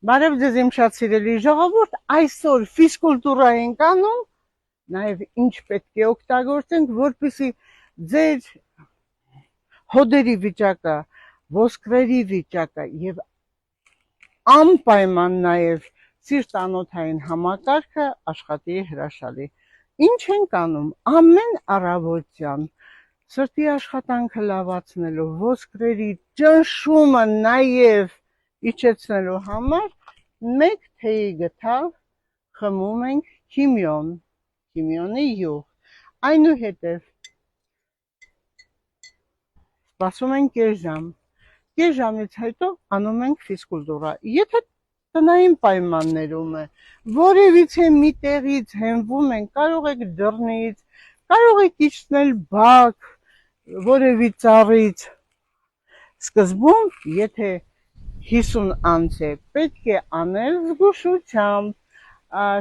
Բարև ձեզ իմ շատ սիրելի ժողովուրդ, այսօր ֆիզկուլտուրա ենք անում, նաև ինչ պետք է օգտագործենք, որպեսզի ձեր հոդերի վիճակը, ոսկրերի վիճակը եւ անպայման նաև սիրտանոթային համակարգը աշխատի հրաշալի։ Ինչ ենք անում ամեն առավոտյան սրտի աշխատանքը լավացնելու, ոսկրերի ճնշումը նաև իջեցնելու համար մեկ թեյի գթալ խմում ենք քիմիոն, քիմիոնի յուղ, այնուհետև սպասում ենք կես ժամից հետո անում ենք ֆիզկուլտուրա։ Եթե տնային պայմաններում է, որևիցե մի տեղից հենվում ենք, կարող եք դռնից, կարող եք իջնել բակ, որևի ծառից, սկզբում, եթե 50 անց է, պետք է անել զգուշությամբ,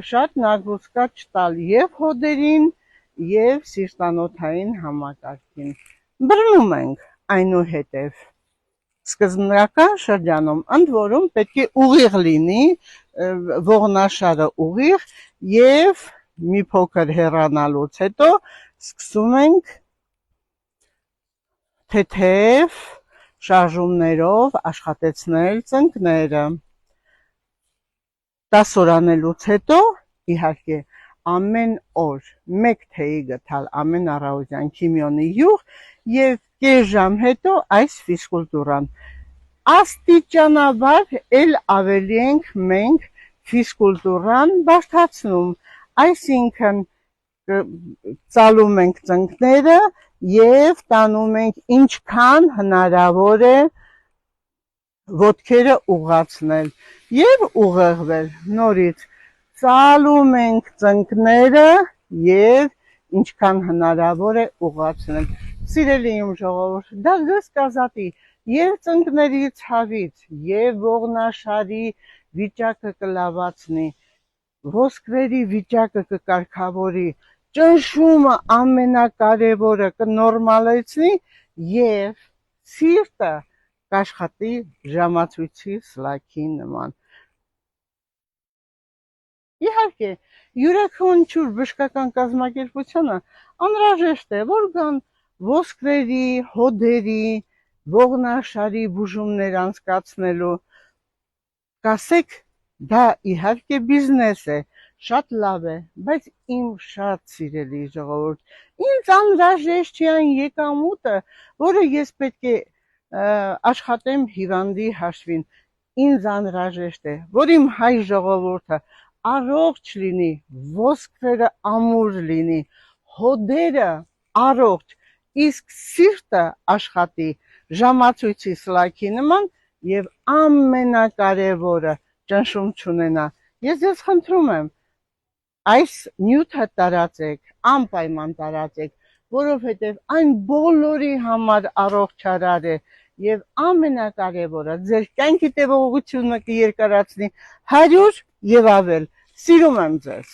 շատ նագրուցկա չտալ եւ հոդերին, եւ սիրտանոթային համակարգին։ Բռնում ենք այնուհետև սկզբնական շրջանում, ընդ որում պետք է ուղիղ լինի, ողնաշարը ուղիղ եւ մի փոքր հեռանալուց հետո սկսում ենք թեթև շարժումներով աշխատեցնել ծնկները։ 10 օր անելուց հետո, իհարկե, ամեն օր մեկ թեյի գթալ ամեն առավոտյան քիմիոնի յուղ եւ կես ժամ հետո այս ֆիզկուլտուրան։ Աստիճանաբար էլ ավելի ենք մենք ֆիզկուլտուրան բարդացնում, այսինքն ծալում ենք ծնկները եւ տանում ենք ինչքան հնարավոր է ոտքերը ուղղացնել եւ ուղեղվել, նորից ծալում ենք ծնկները եւ ինչքան հնարավոր է ուղղացնել։ Սիրելի իմ ժողովուրդ, դա ձեզ կազատի եւ ծնկների ցավից, եւ ողնաշարի վիճակը կլավացնի, ոսկրերի վիճակը կկարգավորի, ճնշումը ամենակարևորը կնորմալացնի եւ սիրտը կաշխատի ժամացույցի սլաքի նման։ Իհարկե, յուրաքանչյուր բժշկական կազմակերպությունը անհրաժեշտ է, որ կան ոսկրերի, հոդերի, ողնաշարի բուժումներ անցկացնելու։ Կասեք, դա իհարկե բիզնես է, շատ լավ է, բայց իմ շատ սիրելի ժողովուրդ, ինձ անհրաժեշտ չէ այն եկամուտը, որը ես պետք է աշխատեմ հիվանդի հաշվին, ինձ անհրաժեշտ է, որ իմ հայ ժողովուրդը առողջ լինի, ոսկրերը ամուր լինի, հոդերը առողջ, իսկ սիրտը աշխատի ժամացույցի սլաքի նման եւ ամենակարևորը ճնշում չունենա։ Ես ձեզ խնդրում եմ, այս նյութը տարածեք, անպայման տարածեք, որովհետև այն բոլորի համար առողջարար է եւ ամենակարևորը ձեր կյանքի տևողությունը կերկարացնի 100 եւ ավել։ Սիրում եմ ձեզ։